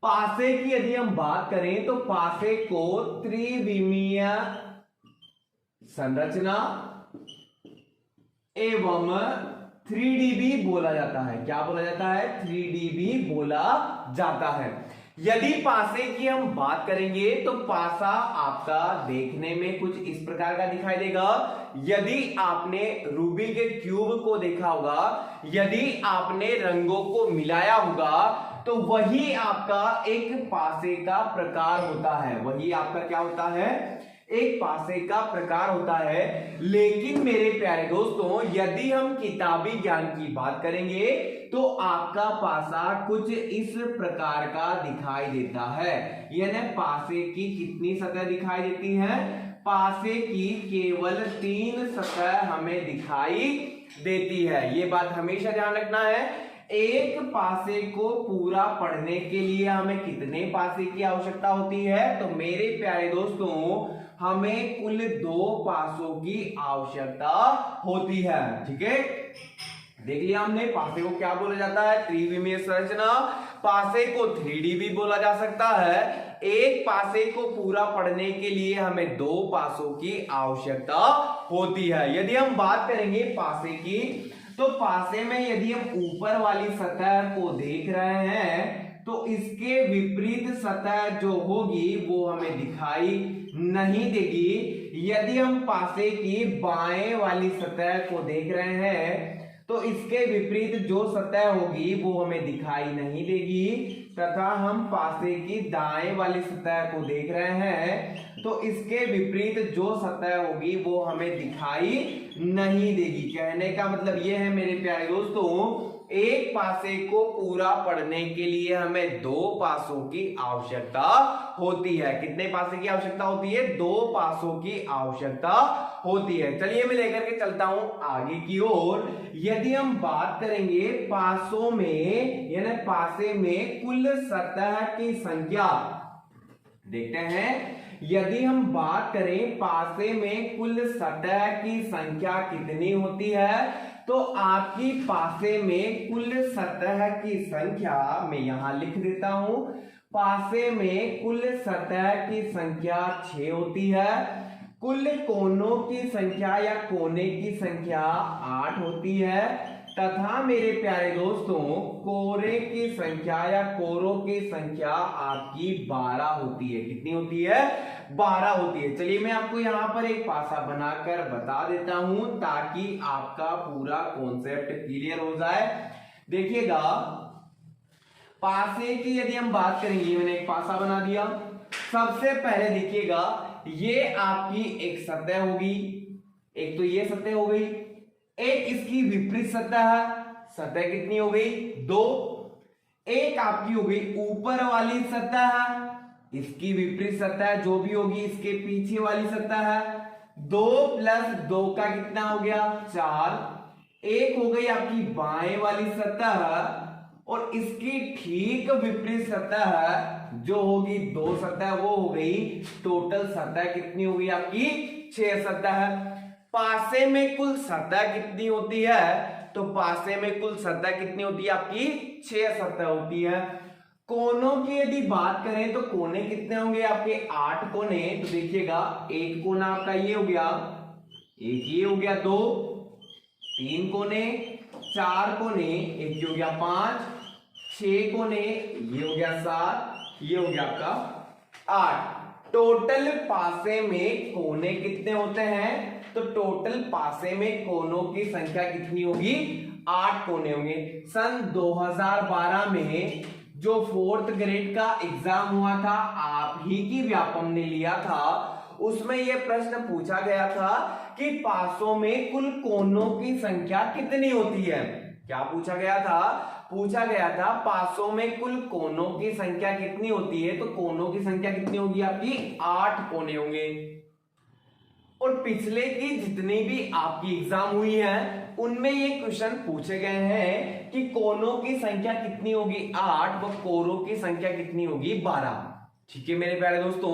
पासे की यदि हम बात करें तो पासे को त्रिविमीय संरचना एवं 3D भी बोला जाता है। क्या बोला जाता है? 3D भी बोला जाता है। यदि पासे की हम बात करेंगे तो पासा आपका देखने में कुछ इस प्रकार का दिखाई देगा। यदि आपने रूबी के क्यूब को देखा होगा, यदि आपने रंगों को मिलाया होगा, तो वही आपका एक पासे का प्रकार होता है। वही आपका क्या होता है? एक पासे का प्रकार होता है। लेकिन मेरे प्यारे दोस्तों, यदि हम किताबी ज्ञान की बात करेंगे तो आपका पासा कुछ इस प्रकार का दिखाई देता है। यानी पासे की कितनी सतह दिखाई देती है? पासे की केवल 3 सतह हमें दिखाई देती है। ये बात हमेशा ध्यान रखना है। एक पासे को पूरा पढ़ने के लिए हमें कितने पासे की आवश्यकता होती है? तो मेरे प्यारे दोस्तों, हमें कुल 2 पासों की आवश्यकता होती है। ठीक है, देख लिया हमने पासे को क्या बोला जाता है? त्रिविमीय संरचना। पासे को 3D भी बोला जा सकता है। एक पासे को पूरा पढ़ने के लिए हमें 2 पासों की आवश्यकता होती है। यदि हम बात करेंगे पासे की, तो पासे में यदि हम ऊपर वाली सतह को देख रहे हैं तो इसके विपरीत सतह जो होगी वो हमें दिखाई नहीं देगी। यदि हम पासे की बाएं वाली सतह को देख रहे हैं तो इसके विपरीत जो सतह होगी वो हमें दिखाई नहीं देगी, तथा हम पासे की दाएं वाली सतह को देख रहे हैं तो इसके विपरीत जो सतह होगी वो हमें दिखाई नहीं देगी। कहने का मतलब ये है मेरे प्यारे दोस्तों, एक पासे को पूरा पढ़ने के लिए हमें 2 पासों की आवश्यकता होती है। कितने पासे की आवश्यकता होती है? 2 पासों की आवश्यकता होती है। चलिए मैं लेकर के चलता हूं आगे की ओर। यदि हम बात करेंगे पासों में, यानी पासे में कुल सतह की संख्या, देखते हैं यदि हम बात करें पासे में कुल सतह की संख्या कितनी होती है, तो आपकी पासे में कुल सतह की संख्या मैं यहां लिख देता हूं। पासे में कुल सतह की संख्या 6 होती है। कुल कोनों की संख्या या कोने की संख्या 8 होती है, तथा मेरे प्यारे दोस्तों कोरे की संख्या या कोरों की संख्या आपकी 12 होती है। कितनी होती है? 12 होती है। चलिए मैं आपको यहां पर एक पासा बनाकर बता देता हूं ताकि आपका पूरा कॉन्सेप्ट क्लियर हो जाए। देखिएगा, पासे की यदि हम बात करेंगे, मैंने एक पासा बना दिया। सबसे पहले देखिएगा, ये आपकी एक सतह होगी, एक तो ये सतह हो गई, एक इसकी विपरीत सतह है। सतह कितनी हो गई? 2। एक आपकी हो गई ऊपर वाली सतह है, इसकी विपरीत सतह जो भी होगी इसके पीछे वाली सतह है। 2 + 2 का कितना हो गया? 4। एक हो गई आपकी बाएं वाली सतह और इसकी ठीक विपरीत सतह जो होगी 2 सतह, वो हो गई। टोटल सतह कितनी होगी आपकी? 6 सतह। पासे में कुल सतह कितनी होती है? तो पासे में कुल सतह कितनी होती है आपकी? 6 सतह होती है। कोनों की यदि बात करें तो कोने कितने होंगे आपके? 8 कोने। तो देखिएगा, एक कोना आपका ये हो गया, एक ये हो गया 2, 3 कोने, 4 कोने, एक ये हो गया 5, 6 कोने, ये हो गया 7, ये हो गया आपका 8। टोटल पासे में कोने कितने होते हैं? तो टोटल पासे में कोनों की संख्या कितनी होगी? 8 कोने होंगे। सन 2012 में जो 4th ग्रेड का एग्जाम हुआ था, आप ही की व्यापम ने लिया था, उसमें यह प्रश्न पूछा गया था कि पासों में कुल कोनों की संख्या कितनी होती है। क्या पूछा गया था? पूछा गया था पासों में कुल कोनों की संख्या कितनी होती है। तो कोनों की संख्या कितनी होगी आपकी? 8 कोने होंगे। और पिछले की जितनी भी आपकी एग्जाम हुई है उनमें ये क्वेश्चन पूछे गए हैं कि कोनों की संख्या कितनी होगी? 8 व कोरों की संख्या कितनी होगी? 12। ठीक है मेरे प्यारे दोस्तों।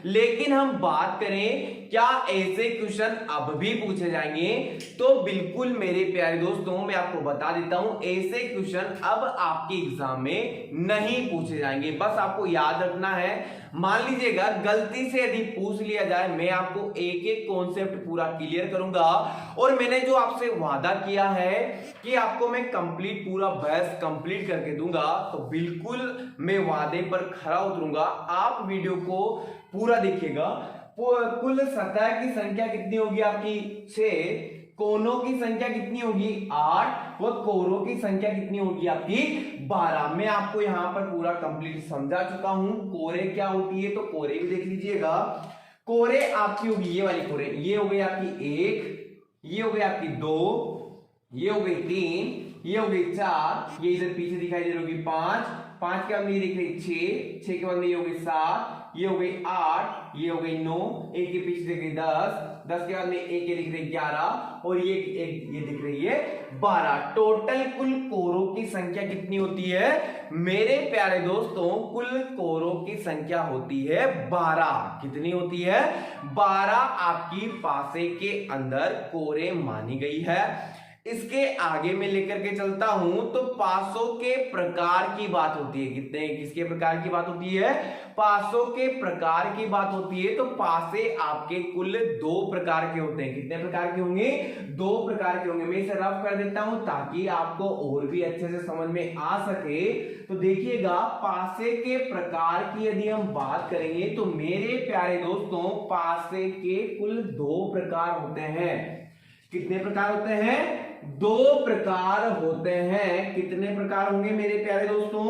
लेकिन हम बात करें क्या ऐसे क्वेश्चन अब भी पूछे जाएंगे, तो बिल्कुल मेरे प्यारे दोस्तों मैं आपको बता देता हूं ऐसे क्वेश्चन अब आपके एग्जाम में नहीं पूछे जाएंगे। बस आपको याद रखना है, मान लीजिएगा गलती से यदि पूछ लिया जाए, मैं आपको एक एक कॉन्सेप्ट पूरा क्लियर करूंगा और मैंने जो आपसे वादा किया है कि आपको मैं कंप्लीट पूरा बैच कंप्लीट करके दूंगा, तो बिल्कुल मैं वादे पर खरा उतरूंगा। आप वीडियो को पूरा देखिएगा। कुल सतह की संख्या कितनी होगी आपकी 6, कोनों की संख्या कितनी होगी 8 व कोरों की संख्या कितनी होगी आपकी 12। मैं आपको यहां पर पूरा कंप्लीट समझा चुका हूं। कोरे क्या होती है तो कोरे भी देख लीजिएगा। कोरे आपकी होगी ये वाली कोरे, ये हो गई आपकी 1, ये हो गई आपकी 2, ये हो गई 3, ये हो गई 4, ये इधर पीछे दिखाई दे रही होगी 5, 5 के बाद में ये दिख रही 6, 6 के बाद में ये हो गई 7, ये हो गई 8, ये हो गई 9, एक के पीछे दिख रही 10, 10 के बाद में एक ये दिख रही 11 और ये दिख रही है 12। टोटल कुल कोरों की संख्या कितनी होती है मेरे प्यारे दोस्तों? कुल कोरों की संख्या होती है 12। कितनी होती है? 12 आपकी पासे के अंदर कोरे मानी गई है। इसके आगे में लेकर के चलता हूं तो पासों के प्रकार की बात होती है। कितने किसके प्रकार की बात होती है? पासों के प्रकार की बात होती है। तो पासे आपके कुल 2 प्रकार के होते हैं। कितने प्रकार के होंगे? 2 प्रकार के होंगे। मैं इसे रफ कर देता हूं ताकि आपको और भी अच्छे से समझ में आ सके। तो देखिएगा, पासे के प्रकार की यदि हम बात करेंगे तो मेरे प्यारे दोस्तों पासे के कुल 2 प्रकार होते हैं। कितने प्रकार होते हैं? 2 प्रकार होते हैं। कितने प्रकार होंगे मेरे प्यारे दोस्तों?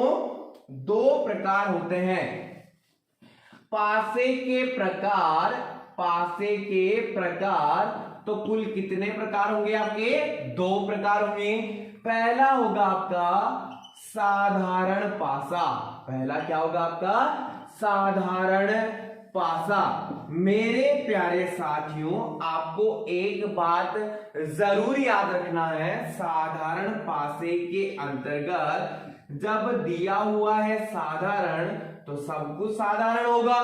2 प्रकार होते हैं। पासे के प्रकार, पासे के प्रकार तो कुल कितने प्रकार होंगे आपके? 2 प्रकार होंगे। पहला होगा आपका साधारण पासा। पहला क्या होगा आपका? साधारण पासा। मेरे प्यारे साथियों, आपको एक बात जरूर याद रखना है, साधारण पासे के अंतर्गत जब दिया हुआ है साधारण तो सब कुछ साधारण होगा।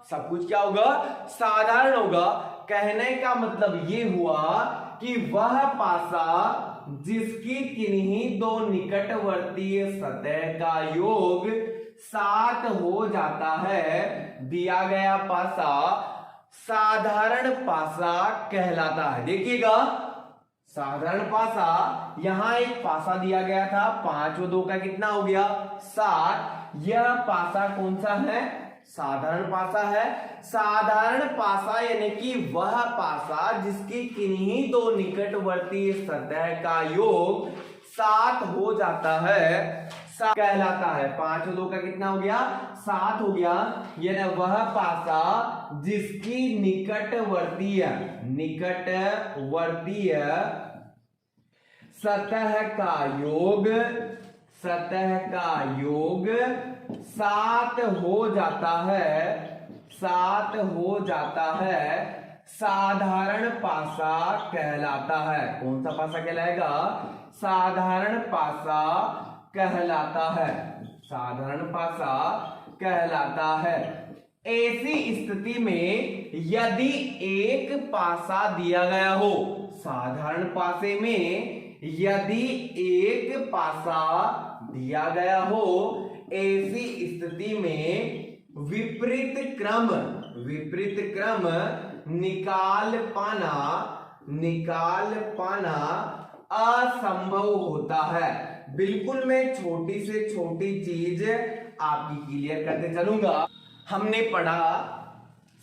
सब कुछ क्या होगा? साधारण होगा। कहने का मतलब ये हुआ कि वह पासा जिसकी किन्हीं 2 निकटवर्तीय सतह का योग 7 हो जाता है, दिया गया पासा साधारण पासा कहलाता है। देखिएगा, साधारण पासा, यहां एक पासा दिया गया था 5 व 2 का कितना हो गया? 7। यह पासा कौन सा है? साधारण पासा है। साधारण पासा यानी कि वह पासा जिसकी किन्हीं 2 निकटवर्ती सतह का योग 7 हो जाता है, कहलाता है। 5 और 2 का कितना हो गया? 7 हो गया। यानी वह पासा जिसकी निकटवर्तीय सतह का योग 7 हो जाता है, 7 हो जाता है, साधारण पासा कहलाता है। कौन सा पासा कहलाएगा? साधारण पासा कहलाता है। साधारण पासा कहलाता है। ऐसी स्थिति में यदि एक पासा दिया गया हो, साधारण पासे में यदि एक पासा दिया गया हो, ऐसी स्थिति में विपरीत क्रम निकाल पाना असंभव होता है। बिल्कुल मैं छोटी से छोटी चीज आपकी क्लियर करते चलूंगा। हमने पढ़ा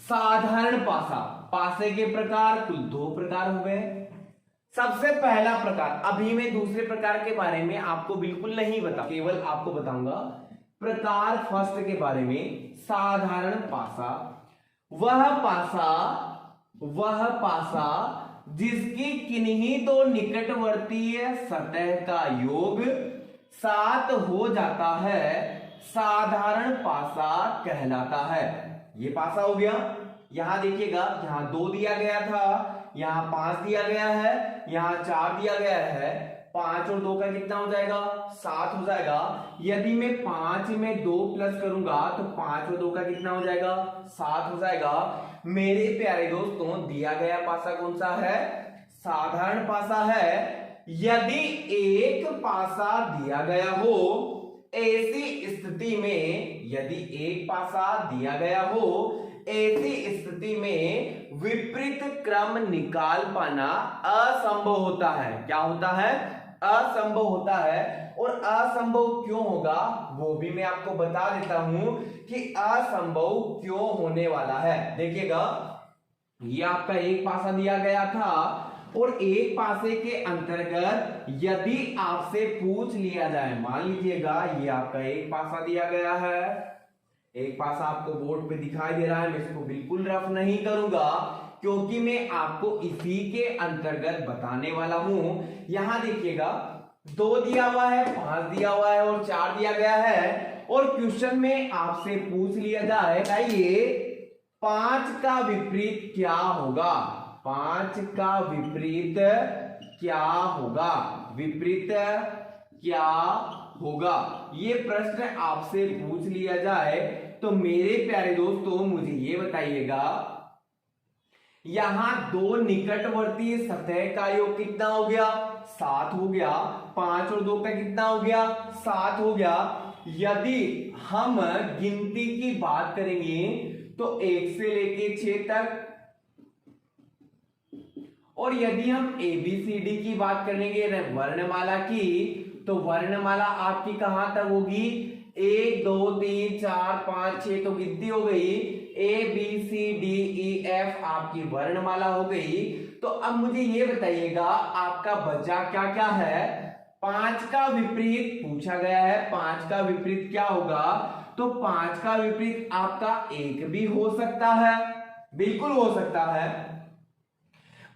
साधारण पासा, पासे के प्रकार कुल 2 प्रकार हो गए। सबसे पहला प्रकार, अभी मैं दूसरे प्रकार के बारे में आपको बिल्कुल नहीं बता, केवल आपको बताऊंगा प्रकार फर्स्ट के बारे में। साधारण पासा, वह पासा जिसकी किन्हीं 2 निकटवर्तीय सतह का योग 7 हो जाता है, साधारण पासा कहलाता है। ये पासा हो गया। यहां देखिएगा, यहां 2 दिया गया था, यहां 5 दिया गया है, यहां 4 दिया गया है। 5 और 2 का कितना हो जाएगा 7 हो जाएगा। यदि मैं 5 में 2 प्लस करूंगा तो 5 और 2 का कितना हो जाएगा 7 हो जाएगा। मेरे प्यारे दोस्तों दिया गया पासा कौन सा है, साधारण पासा है। यदि एक पासा दिया गया हो, ऐसी स्थिति में यदि एक पासा दिया गया हो, ऐसी स्थिति में विपरीत क्रम निकाल पाना असंभव होता है। क्या होता है, असंभव होता है। और असंभव क्यों होगा वो भी मैं आपको बता देता हूं कि असंभव क्यों होने वाला है। देखिएगा, ये आपका एक पासा दिया गया था और एक पासे के अंतर्गत यदि आपसे पूछ लिया जाए, मान लीजिएगा ये आपका एक पासा दिया गया है, एक पासा आपको बोर्ड पे दिखाई दे रहा है। मैं इसको बिल्कुल रफ नहीं करूंगा क्योंकि मैं आपको इसी के अंतर्गत बताने वाला हूं। यहां देखिएगा 2 दिया हुआ है, 5 दिया हुआ है और 4 दिया गया है। और क्वेश्चन में आपसे पूछ लिया जाए बताइए 5 का विपरीत क्या होगा, 5 का विपरीत क्या होगा, विपरीत क्या होगा, ये प्रश्न आपसे पूछ लिया जाए तो मेरे प्यारे दोस्तों मुझे ये बताइएगा, यहां 2 निकटवर्ती सतह का योग कितना हो गया 7 हो गया। 5 और 2 का कितना हो गया 7 हो गया। यदि हम गिनती की बात करेंगे तो 1 से लेके 6 तक, और यदि हम ABCD की बात करेंगे वर्णमाला की, तो वर्णमाला आपकी कहां तक होगी 1 2 3 4 5 6 तो गिनती हो गई, ABCDEF आपकी वर्णमाला हो गई। तो अब मुझे ये बताइएगा आपका बचा क्या क्या है। 5 का विपरीत पूछा गया है, 5 का विपरीत क्या होगा, तो 5 का विपरीत आपका 1 भी हो सकता है, बिल्कुल हो सकता है।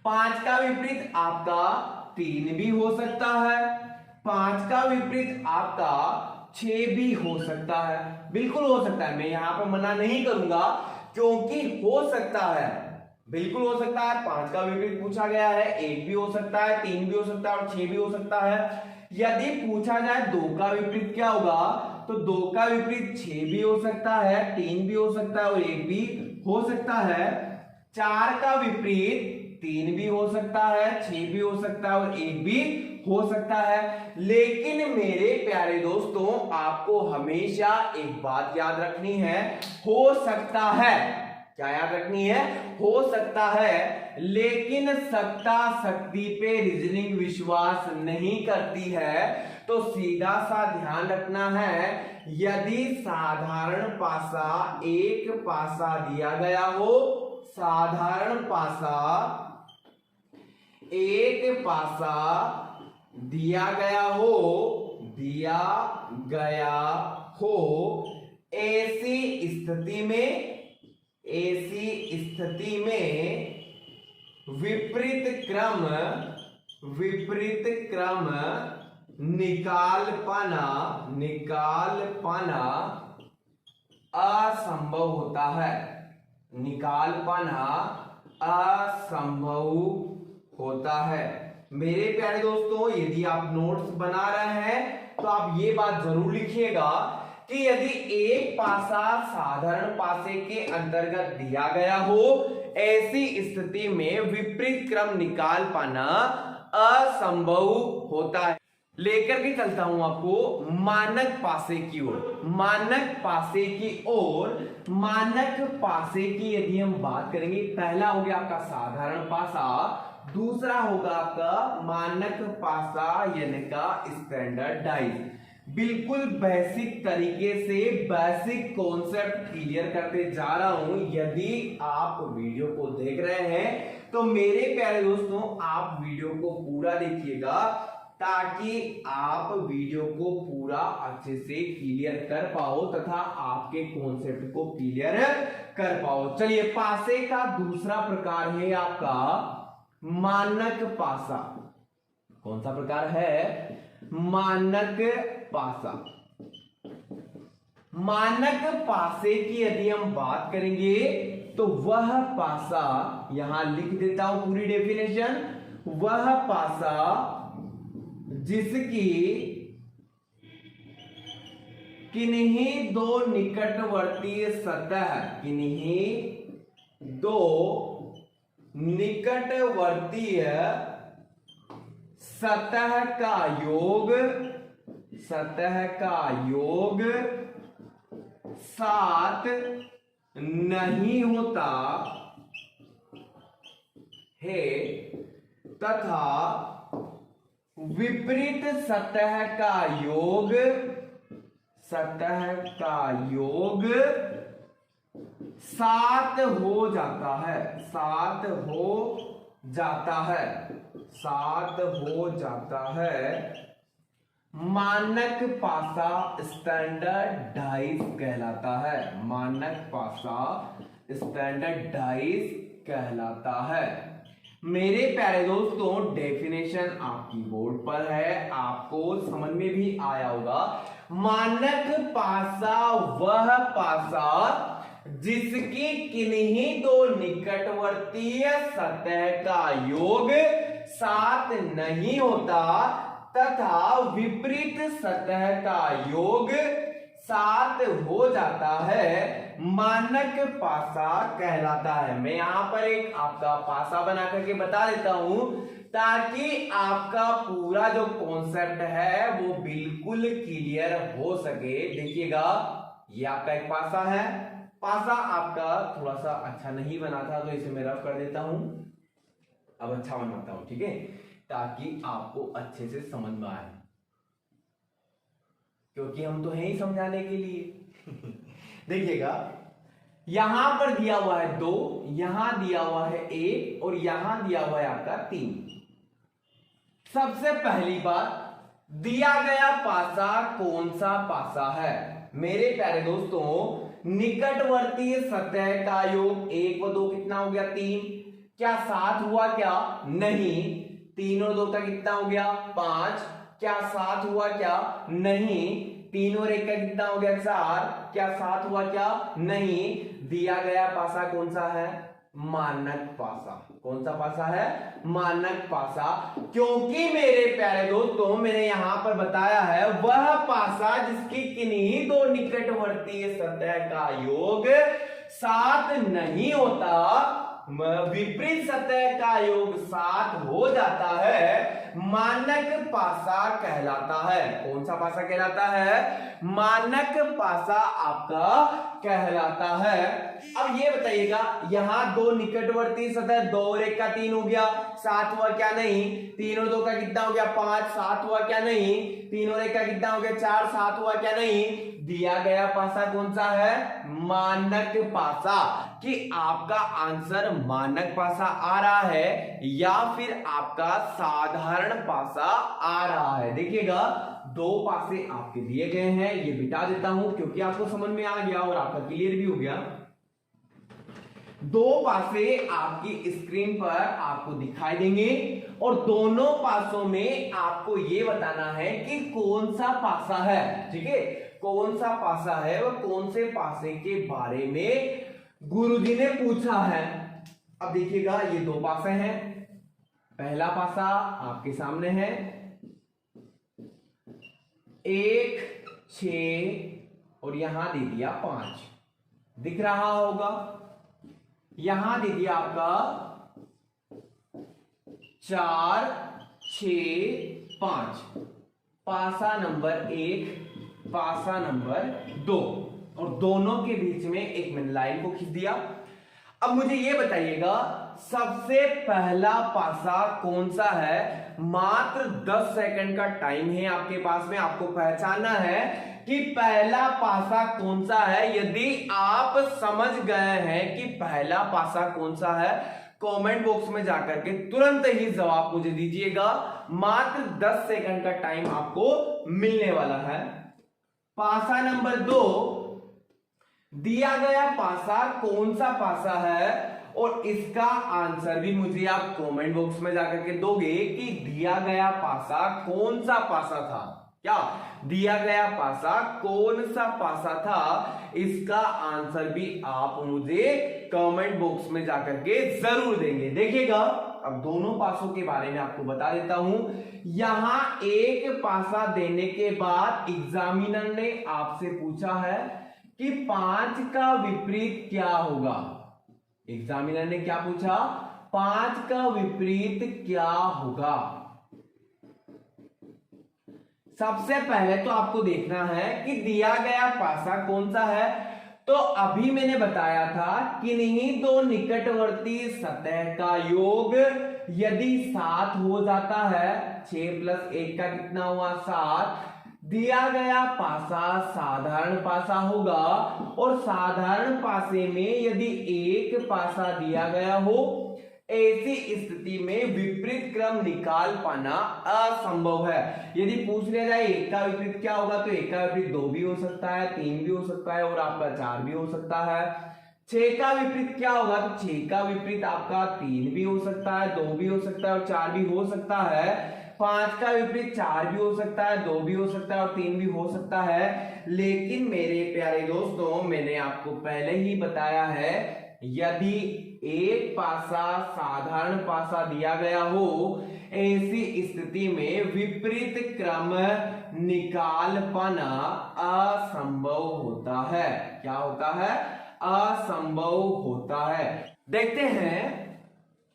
5 का विपरीत आपका 3 भी हो सकता है, 5 का विपरीत आपका 6 भी हो सकता है, बिल्कुल हो सकता है। मैं यहां पर मना नहीं करूंगा क्योंकि हो सकता है, बिल्कुल हो सकता है। 5 का विपरीत पूछा गया है, 1 भी हो सकता है, 3 भी हो सकता है और 6 भी हो सकता है। यदि पूछा जाए 2 का विपरीत क्या होगा, तो 2 का विपरीत 6 भी हो सकता है, 3 भी हो सकता है और 1 भी हो सकता है। 4 का विपरीत 3 भी हो सकता है, 6 भी हो सकता है और 1 भी हो सकता है। लेकिन मेरे प्यारे दोस्तों आपको हमेशा एक बात याद रखनी है, हो सकता है, क्या याद रखनी है, हो सकता है। लेकिन सत्ता शक्ति पे रीजनिंग विश्वास नहीं करती है। तो सीधा सा ध्यान रखना है, यदि साधारण पासा एक पासा दिया गया हो, साधारण पासा एक पासा दिया गया हो, दिया गया हो, ऐसी स्थिति में, ऐसी स्थिति में विपरीत क्रम, विपरीत क्रम निकाल पाना, निकाल पाना असंभव होता है, निकाल पाना असंभव होता है। मेरे प्यारे दोस्तों यदि आप नोट्स बना रहे हैं तो आप ये बात जरूर लिखिएगा कि यदि एक पासा साधारण पासे के अंतर्गत दिया गया हो, ऐसी स्थिति में विपरीत क्रम निकाल पाना असंभव होता है। लेकर के चलता हूं आपको मानक पासे की ओर, मानक पासे की ओर। मानक पासे की यदि हम बात करेंगे, पहला हो गया आपका साधारण पासा, दूसरा होगा आपका मानक पासा यानी का स्टैंडर्डाइज। बिल्कुल बेसिक तरीके से बेसिक कॉन्सेप्ट क्लियर करते जा रहा हूं। यदि आप वीडियो को देख रहे हैं तो मेरे प्यारे दोस्तों आप वीडियो को पूरा देखिएगा ताकि आप वीडियो को पूरा अच्छे से क्लियर कर पाओ तथा आपके कॉन्सेप्ट को क्लियर कर पाओ। चलिए, पासे का दूसरा प्रकार है आपका मानक पासा। कौन सा प्रकार है? मानक पासा। मानक पासे की यदि हम बात करेंगे तो वह पासा, यहां लिख देता हूं पूरी डेफिनेशन, वह पासा जिसकी किन्हीं दो निकटवर्तीय सतह, किन्हीं दो निकटवर्तीय सतह का योग, सतह का योग 7 नहीं होता है तथा विपरीत सतह का योग, सतह का योग 7 हो जाता है, 7 हो जाता है, 7 हो जाता है। मानक पासा स्टैंडर्डाइज कहलाता है, मानक पासा स्टैंडर्डाइज कहलाता है। मेरे प्यारे दोस्तों, डेफिनेशन आपकी बोर्ड पर है, आपको समझ में भी आया होगा। मानक पासा वह पासा जिसकी किन्हीं दो निकटवर्तीय सतह का योग 7 नहीं होता तथा विपरीत सतह का योग 7 हो जाता है, मानक पासा कहलाता है। मैं यहां पर एक आपका पासा बना करके बता देता हूं ताकि आपका पूरा जो कॉन्सेप्ट है वो बिल्कुल क्लियर हो सके। देखिएगा, ये आपका एक पासा है। पासा आपका थोड़ा सा अच्छा नहीं बना था तो इसे मैं रफ कर देता हूं, अब अच्छा बनाता हूं, ठीक है, ताकि आपको अच्छे से समझ में आए, क्योंकि हम तो हैं ही समझाने के लिए। देखिएगा, यहां पर दिया हुआ है 2, यहां दिया हुआ है 1 और यहां दिया हुआ है आपका 3। सबसे पहली बात, दिया गया पासा कौन सा पासा है? मेरे प्यारे दोस्तों, निकटवर्तीय सतह का योग 1 व 2 कितना हो गया? 3। क्या 7 हुआ क्या? नहीं। 3 और 2 का कितना हो गया? 5। क्या 7 हुआ क्या? नहीं। 3 और 1 का कितना हो गया? 4। क्या 7 हुआ क्या? नहीं। दिया गया पासा कौन सा है? मानक पासा। कौन सा पासा है? मानक पासा। क्योंकि मेरे प्यारे दोस्तों, मैंने यहां पर बताया है वह पासा जिसकी किन्हीं दो निकटवर्तीय सतह का योग 7 नहीं होता, विपरीत सतह का योग 7 हो जाता है, मानक पासा कहलाता है। कौन सा पासा कहलाता है? मानक पासा आपका कहलाता है। अब ये बताइएगा, यहां दो निकटवर्ती सतह, 2 और 1 का 3 हो गया, 7 हुआ क्या? नहीं। 3 और 2 का कितना हो गया? 5। 7 हुआ क्या? नहीं। 3 और 1 का कितना हो गया? 4। 7 हुआ क्या? नहीं। दिया गया पासा कौन सा है? मानक पासा। कि आपका आंसर मानक पासा आ रहा है या फिर आपका साधारण पासा आ रहा है। देखिएगा, 2 पासे आपके दिए गए हैं, ये बिता देता हूं क्योंकि आपको समझ में आ गया और आपका क्लियर भी हो गया। 2 पासे आपकी स्क्रीन पर आपको दिखाई देंगे और दोनों पासों में आपको ये बताना है कि कौन सा पासा है, ठीक है, कौन सा पासा है और कौन से पासे के बारे में गुरुजी ने पूछा है। अब देखिएगा, ये 2 पासे हैं। पहला पासा आपके सामने है, 1, 6 और यहां दे दिया 5, दिख रहा होगा। यहां दे दिया आपका 4, 6, 5। पासा नंबर 1, पासा नंबर 2 और दोनों के बीच में एक मैंने लाइन को खींच दिया। अब मुझे ये बताइएगा, सबसे पहला पासा कौन सा है? मात्र 10 सेकंड का टाइम है आपके पास में, आपको पहचानना है कि पहला पासा कौन सा है। यदि आप समझ गए हैं कि पहला पासा कौन सा है, कमेंट बॉक्स में जाकर के तुरंत ही जवाब मुझे दीजिएगा। मात्र 10 सेकंड का टाइम आपको मिलने वाला है। पासा नंबर 2, दिया गया पासा कौन सा पासा है और इसका आंसर भी मुझे आप कमेंट बॉक्स में जाकर के दोगे कि दिया गया पासा कौन सा पासा था। क्या दिया गया पासा कौन सा पासा था, इसका आंसर भी आप मुझे कमेंट बॉक्स में जाकर के जरूर देंगे। देखिएगा अब दोनों पासों के बारे में आपको बता देता हूं। यहां एक पासा देने के बाद एग्जामिनर ने आपसे पूछा है कि 5 का विपरीत क्या होगा। एग्जामिनर ने क्या पूछा, 5 का विपरीत क्या होगा। सबसे पहले तो आपको देखना है कि दिया गया पासा कौन सा है। तो अभी मैंने बताया था किन्हीं दो निकटवर्ती सतह का योग यदि 7 हो जाता है, 6 + 1 का कितना हुआ 7, दिया गया पासा साधारण पासा होगा। और साधारण पासे में यदि एक पासा दिया गया हो, ऐसी स्थिति में विपरीत क्रम निकाल पाना असंभव है। यदि पूछ लिया जाए एक का विपरीत क्या होगा, तो एक का विपरीत 2 भी हो सकता है, 3 भी हो सकता है और आपका 4 भी हो सकता है। 6 का विपरीत क्या होगा, तो 6 का विपरीत आपका 3 भी हो सकता है, 2 भी हो सकता है और 4 भी हो सकता है। 5 का विपरीत 4 भी हो सकता है, 2 भी हो सकता है और 3 भी हो सकता है। लेकिन मेरे प्यारे दोस्तों, मैंने आपको पहले ही बताया है, यदि एक पासा साधारण पासा दिया गया हो, ऐसी स्थिति में विपरीत क्रम निकाल पाना असंभव होता है। क्या होता है, असंभव होता है। देखते हैं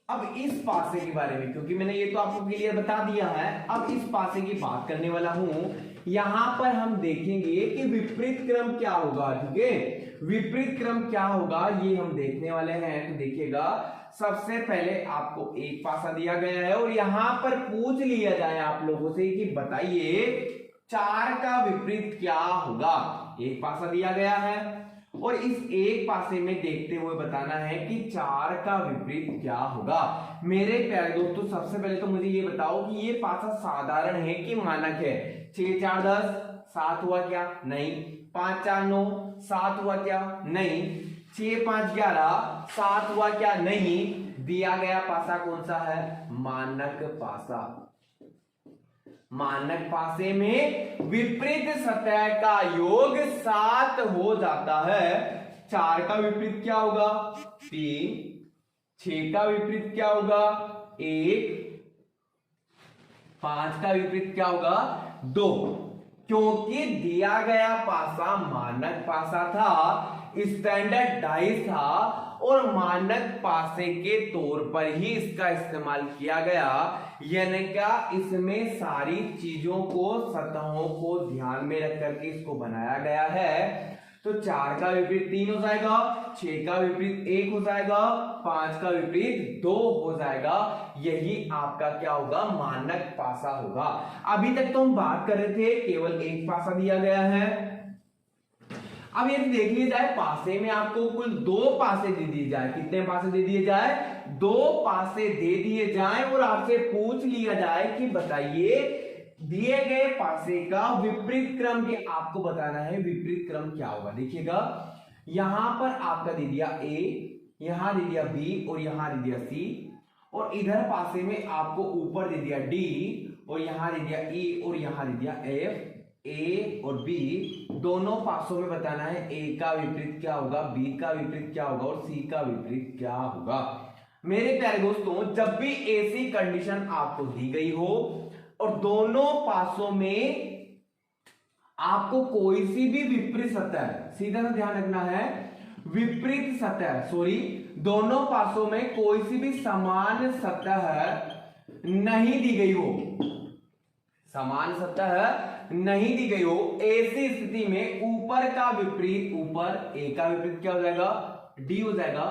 अब इस पासे के बारे में, क्योंकि मैंने ये तो आपको क्लियर बता दिया है। अब इस पासे की बात करने वाला हूं। यहां पर हम देखेंगे कि विपरीत क्रम क्या होगा। ठीक है, विपरीत क्रम क्या होगा ये हम देखने वाले हैं। तो देखिएगा, सबसे पहले आपको एक पासा दिया गया है और यहां पर पूछ लिया जाए आप लोगों से कि बताइए 4 का विपरीत क्या होगा। एक पासा दिया गया है और इस एक पासे में देखते हुए बताना है कि 4 का विपरीत क्या होगा। मेरे प्यारे दोस्तों, सबसे पहले तो मुझे ये बताओ कि ये पासा साधारण है कि मानक है। 6 4 10 7 हुआ क्या, नहीं। 5 4 9 7 हुआ क्या, नहीं। 6 5 11 7 हुआ क्या, नहीं। दिया गया पासा कौन सा है, मानक पासा। मानक पासे में विपरीत सतह का योग 7 हो जाता है। 4 का विपरीत क्या होगा, 3। 6 का विपरीत क्या होगा, 1। 5 का विपरीत क्या होगा, 2। क्योंकि दिया गया पासा मानक पासा था, स्टैंडर्ड डाइस था और मानक पासे के तौर पर ही इसका इस्तेमाल किया गया। यानी क्या, इसमें सारी चीजों को, सतहों को ध्यान में रख करके इसको बनाया गया है। तो 4 का विपरीत 3 हो जाएगा, 6 का विपरीत 1 हो जाएगा, 5 का विपरीत 2 हो जाएगा। यही आपका क्या होगा, मानक पासा होगा। अभी तक तो हम बात कर रहे थे केवल एक पासा दिया गया है। अब यदि देख लिया जाए पासे में आपको कुल 2 पासे दे दिए जाए, कितने पासे दे दिए जाए, 2 पासे दे दिए जाए और आपसे पूछ लिया जाए कि बताइए दिए गए पासे का विपरीत क्रम के आपको बताना है, विपरीत क्रम क्या होगा। देखिएगा, यहां पर आपका दे दिया ए, यहां दे दिया बी और यहां दे दिया सी, और इधर पासे में आपको ऊपर दे दिया डी और यहां दे दिया ई और यहां दे दिया एफ। ए और बी दोनों पासों में बताना है ए का विपरीत क्या होगा, बी का विपरीत क्या होगा और सी का विपरीत क्या होगा। मेरे प्यारे दोस्तों, जब भी ऐसी कंडीशन आपको दी गई हो और दोनों पासों में आपको कोई सी भी विपरीत सतह, सीधा सा ध्यान रखना है, विपरीत सतह, सॉरी, दोनों पासों में कोई सी भी समान सतह नहीं दी गई हो, समान सतह नहीं दी गई हो, ऐसी स्थिति में ऊपर का विपरीत, ऊपर ए का विपरीत क्या हो जाएगा, डी हो जाएगा।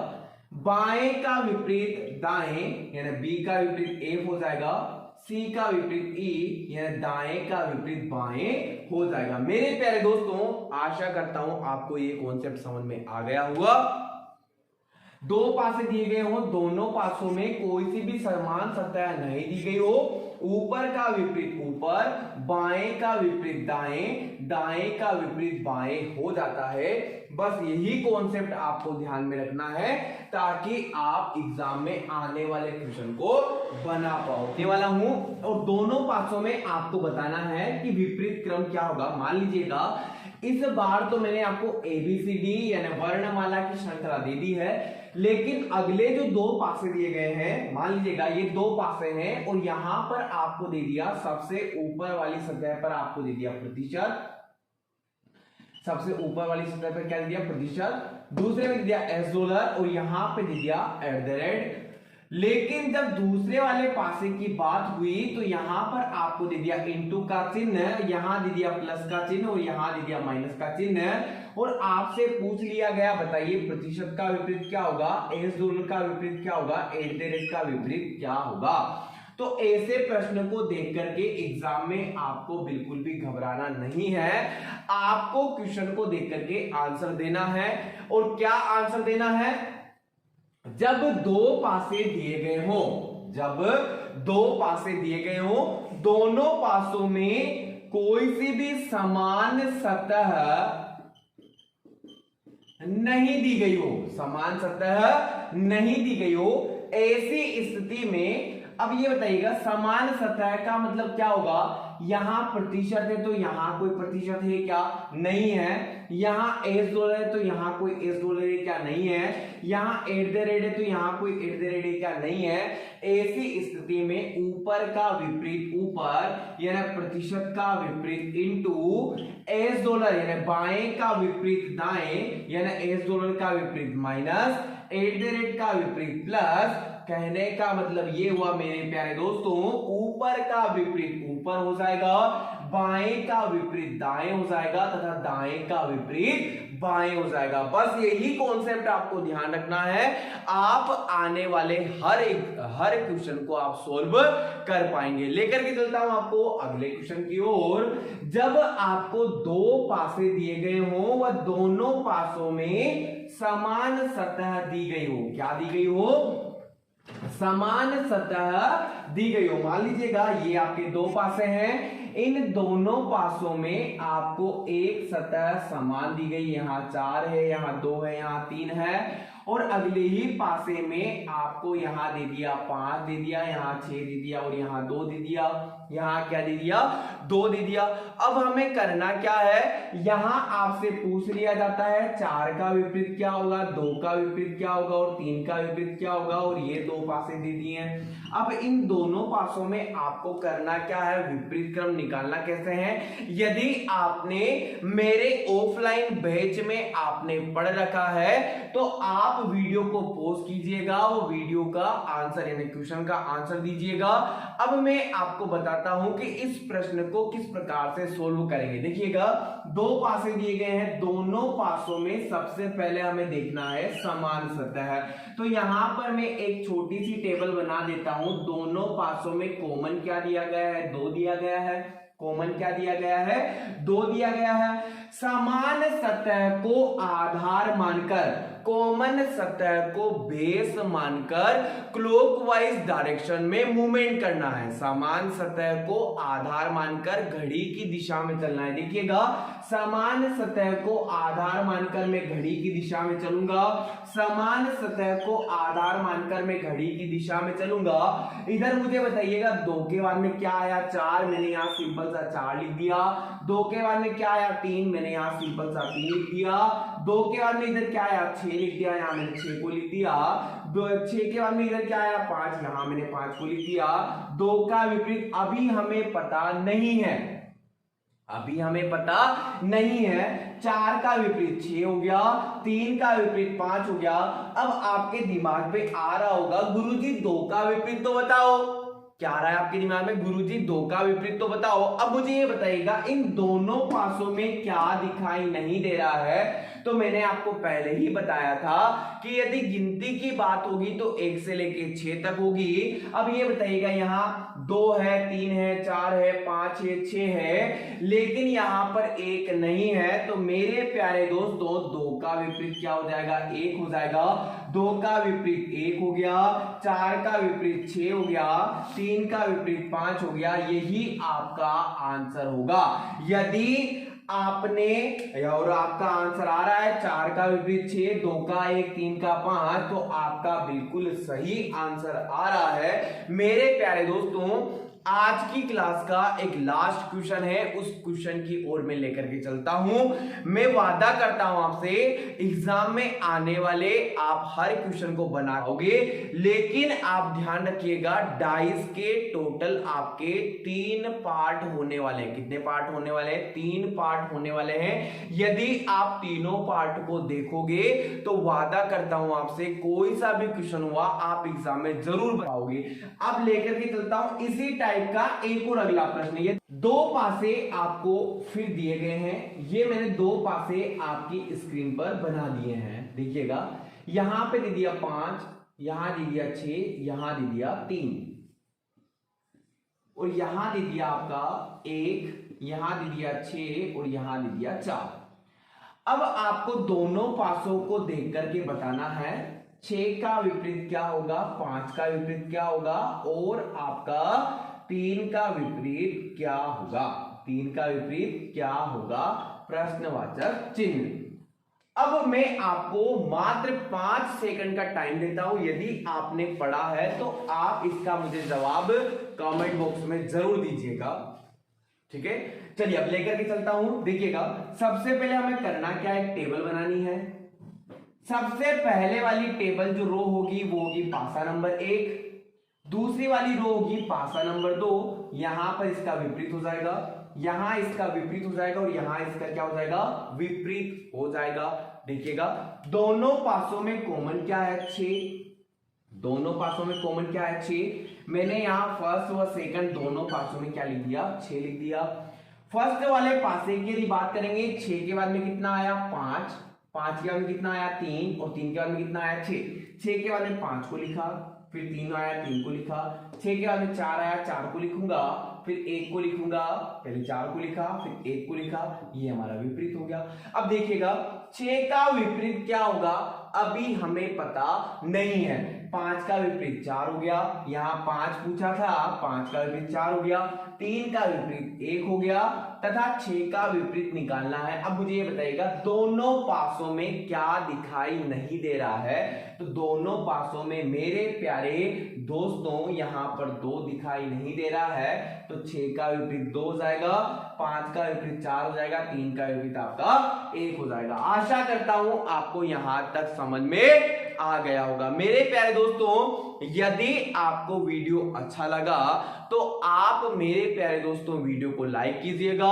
बाएं का विपरीत दाएं, यानी बी का विपरीत एफ हो जाएगा। सी का विपरीत ई, यानी दाएं का विपरीत बाएं हो जाएगा। मेरे प्यारे दोस्तों, आशा करता हूं आपको ये कॉन्सेप्ट समझ में आ गया होगा। 2 पासे दिए गए हो, दोनों पासों में कोई सी भी समान सतह नहीं दी गई हो, ऊपर का विपरीत ऊपर, बाएं का विपरीत दाएं, दाएं का विपरीत बाएं हो जाता है। बस यही कॉन्सेप्ट आपको ध्यान में रखना है ताकि आप एग्जाम में आने वाले क्वेश्चन को बना पाओ। ये वाला हूं और दोनों पासों में आपको बताना है कि विपरीत क्रम क्या होगा। मान लीजिएगा इस बार तो मैंने आपको ABCD यानी वर्णमाला की श्रृंखला दे दी है, लेकिन अगले जो दो पासे दिए गए हैं, मान लीजिएगा ये दो पासे हैं और यहां पर आपको दे दिया सबसे ऊपर वाली सतह पर आपको दे दिया प्रतिशत, सबसे ऊपर वाली सतह पर क्या दे दिया प्रतिशत, दूसरे में दे दिया $, और यहां पे दे दिया @ लेकिन जब दूसरे वाले पासे की बात हुई तो यहां पर आपको दे दिया इनटू का चिन्ह, यहां दे दिया प्लस का चिन्ह और यहां दे दिया माइनस का चिन्ह, और आपसे पूछ लिया गया बताइए प्रतिशत का विपरीत क्या होगा, $, का विपरीत क्या होगा, @ का विपरीत क्या होगा। तो ऐसे प्रश्न को देख करके एग्जाम में आपको बिल्कुल भी घबराना नहीं है, आपको क्वेश्चन को देख करके आंसर देना है। और क्या आंसर देना है, जब दो पासे दिए गए हो, जब दो पासे दिए गए हो, दोनों पासों में कोई सी भी समान सतह नहीं दी गई हो, समान सतह नहीं दी गई हो, ऐसी स्थिति में अब ये बताइएगा समान सतह का मतलब क्या होगा, यहां प्रतिशत है तो यहां कोई प्रतिशत है क्या, नहीं है, यहां $, है तो यहां कोई $, है क्या, नहीं है, यहां @ है तो यहां कोई @ है क्या, नहीं है। ऐसी स्थिति में ऊपर का विपरीत ऊपर यानी प्रतिशत का विपरीत इनटू $, यानी बाएं का विपरीत दाएं यानी $, का विपरीत माइनस @ का विपरीत प्लस, कहने का मतलब ये हुआ मेरे प्यारे दोस्तों, ऊपर का विपरीत ऊपर हो जाएगा, बाएं का विपरीत दाएं हो जाएगा तथा दाएं का विपरीत बाएं हो जाएगा। बस यही कॉन्सेप्ट आपको ध्यान रखना है, आप आने वाले हर क्वेश्चन को आप सोल्व कर पाएंगे। लेकर के चलता हूं आपको अगले क्वेश्चन की ओर। जब आपको दो पासे दिए गए हो वह दोनों पासों में समान सतह दी गई हो, क्या दी गई हो, समान सतह दी गई हो। मान लीजिएगा ये आपके दो पासे हैं, इन दोनों पासों में आपको एक सतह समान दी गई, यहां 4 है, यहां 2 है, यहां 3 है, और अगले ही पासे में आपको यहां दे दिया 5 दे दिया, यहां 6 दे दिया और यहां 2 दे दिया, यहां क्या दे दिया 2 दे दिया। अब हमें करना क्या है, यहां आपसे पूछ लिया जाता है 4 का विपरीत क्या होगा, 2 का विपरीत क्या होगा और 3 का विपरीत क्या होगा, और ये दो पासे दे दिए हैं। अब इन दोनों पासों में आपको करना क्या है, विपरीत क्रम निकालना कैसे है। यदि आपने मेरे ऑफलाइन बैच में आपने पढ़ रखा है तो आप वीडियो को पॉज कीजिएगा, वो वीडियो का आंसर यानी क्वेश्चन का आंसर दीजिएगा। अब मैं आपको बताता हूं कि इस प्रश्न को किस प्रकार से सोल्व करेंगे। देखिएगा दो पासे दिए गए हैं, दोनों पासों में सबसे पहले हमें देखना है समान सतह। तो यहां पर मैं एक छोटी सी टेबल बना देता हूं, दोनों पासों में कॉमन क्या दिया गया है, 2 दिया गया है, कॉमन क्या दिया गया है, 2 दिया गया है। समान सतह को आधार मानकर, कॉमन सतह को बेस मानकर क्लॉकवाइज डायरेक्शन में मूवमेंट करना है। समान सतह को आधार मानकर घड़ी की दिशा में चलना है। देखिएगा समान सतह को आधार मानकर मैं घड़ी की दिशा में चलूंगा, समान सतह को आधार मानकर मैं घड़ी की दिशा में चलूंगा। इधर मुझे बताइएगा 2 के बाद में क्या आया, 4, मैंने यहां सिंपल सा 4 लिख दिया। 2 के बाद में क्या आया, 3, मैंने यहां सिंपल सा 3 लिख दिया। 2 के बाद में इधर क्या आया, 6 लिख दिया, यहां मैंने 6 को लिख दिया। 6 के बाद में इधर क्या आया, 5, यहां मैंने 5 को लिख दिया। 2 का विपरीत अभी हमें पता नहीं है, अभी हमें पता नहीं है। 4 का विपरीत 6 हो गया, 3 का विपरीत 5 हो गया। अब आपके दिमाग पे आ रहा होगा गुरुजी 2 का विपरीत तो बताओ, क्या आ रहा है आपके दिमाग में, गुरुजी 2 का विपरीत तो बताओ। अब मुझे ये बताइएगा इन दोनों पासों में क्या दिखाई नहीं दे रहा है। तो मैंने आपको पहले ही बताया था कि यदि गिनती की बात होगी तो 1 से लेके 6 तक होगी। अब ये बताइएगा यहाँ 2 है, 3 है, 4 है, 5 है, 6 है, लेकिन यहां पर 1 नहीं है। तो मेरे प्यारे दोस्तों 2 का विपरीत क्या हो जाएगा? 1 हो जाएगा। 2 का विपरीत 1 हो गया, 4 का विपरीत 6 हो गया, 3 का विपरीत 5 हो गया। यही आपका आंसर होगा। यदि आपने और आपका आंसर आ रहा है 4 का विपरीत 6, 2 का 1, 3 का 5, तो आपका बिल्कुल सही आंसर आ रहा है। मेरे प्यारे दोस्तों आज की क्लास का एक लास्ट क्वेश्चन है, उस क्वेश्चन की ओर मैं लेकर के चलता हूं। मैं वादा करता हूं आपसे एग्जाम में आने वाले आप हर क्वेश्चन को बनाओगे, लेकिन आप ध्यान रखिएगा डाइस के टोटल आपके 3 पार्ट होने वाले हैं। कितने पार्ट होने वाले हैं? 3 पार्ट होने वाले हैं। यदि आप तीनों पार्ट को देखोगे तो वादा करता हूं आपसे कोई सा भी क्वेश्चन हुआ आप एग्जाम में जरूर बनाओगे। अब लेकर के चलता हूं इसी टाइप का एक और अगला प्रश्न। ये 2 पासे आपको फिर दिए गए हैं। ये मैंने 2 पासे आपकी स्क्रीन पर बना दिए हैं। देखिएगा यहां पे दे दिया 5, यहां दे दिया 6, यहां दे दिया 3 और यहां दे दिया आपका 1, यहां दे दिया 6 और यहां दे दिया 4। अब आपको दोनों पासों को देख करके बताना है 6 का विपरीत क्या होगा, 5 का विपरीत क्या होगा और आपका 3 का विपरीत क्या होगा। 3 का विपरीत क्या होगा? प्रश्नवाचक चिन्ह। अब मैं आपको मात्र 5 सेकंड का टाइम देता हूं। यदि आपने पढ़ा है तो आप इसका मुझे जवाब कमेंट बॉक्स में जरूर दीजिएगा। ठीक है, चलिए अब लेकर के चलता हूं। देखिएगा सबसे पहले हमें करना क्या है, एक टेबल बनानी है। सबसे पहले वाली टेबल जो रो होगी वो होगी पासा नंबर 1, दूसरी वाली रो होगी पासा नंबर 2। यहां पर इसका विपरीत हो जाएगा, यहां इसका विपरीत हो जाएगा और यहां इसका क्या हो जाएगा? विपरीत हो जाएगा। देखिएगा दोनों पासों में कॉमन क्या है? 6। दोनों पासों में कॉमन क्या है? 6। मैंने यहां फर्स्ट व सेकंड दोनों पासों में क्या लिख दिया? 6 लिख दिया। फर्स्ट वाले पासे की यदि बात करेंगे 6 के बाद में कितना आया? 5, 5 के बाद में कितना आया? 3 और 3 के बाद में कितना आया? 6। 6 के बाद में 5 को लिखा, फिर 3 आया 3 को लिखा, 6 के बाद में 4 आया 4 को लिखूंगा, फिर 1 को लिखूंगा, पहले 4 को लिखा फिर 1 को लिखा। ये हमारा विपरीत हो गया। अब देखिएगा 6 का विपरीत क्या होगा अभी हमें पता नहीं है। 5 का विपरीत 4 हो गया, यहां 5 पूछा था, 5 का विपरीत 4 हो गया। 3 का विपरीत 1 हो गया तथा 6 का विपरीत निकालना है। अब मुझे ये बताइएगा दोनों पासों में क्या दिखाई नहीं दे रहा है? तो दोनों पासों में मेरे प्यारे दोस्तों यहां पर 2 दिखाई नहीं दे रहा है, तो 6 का विपरीत 2 हो जाएगा, 5 का विपरीत 4 हो जाएगा, 3 का विपरीत आपका 1 हो जाएगा। आशा करता हूं आपको यहां तक समझ में आ गया होगा। मेरे प्यारे दोस्तों यदि आपको वीडियो अच्छा लगा तो आप मेरे प्यारे दोस्तों वीडियो को लाइक कीजिएगा,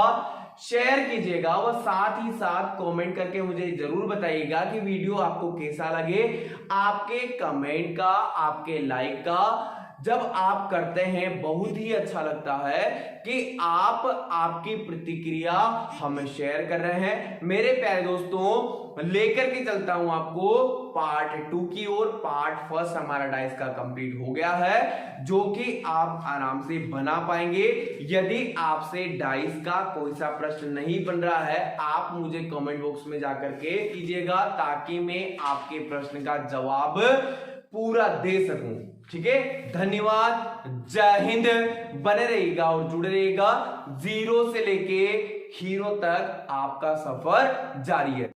शेयर कीजिएगा और साथ ही साथ कमेंट करके मुझे जरूर बताइएगा कि वीडियो आपको कैसा लगे। आपके कमेंट का, आपके लाइक का जब आप करते हैं बहुत ही अच्छा लगता है कि आप आपकी प्रतिक्रिया हमें शेयर कर रहे हैं। मेरे प्यारे दोस्तों लेकर के चलता हूं आपको पार्ट 2 की ओर। पार्ट 1 हमारा डाइस का कंप्लीट हो गया है, जो कि आप आराम से बना पाएंगे। यदि आपसे डाइस का कोई सा प्रश्न नहीं बन रहा है आप मुझे कमेंट बॉक्स में जाकर के कीजिएगा, ताकि मैं आपके प्रश्न का जवाब पूरा दे सकूं। ठीक है, धन्यवाद, जय हिंद। बने रहिएगा और जुड़े रहिएगा। 0 से लेके हीरो तक आपका सफर जारी है।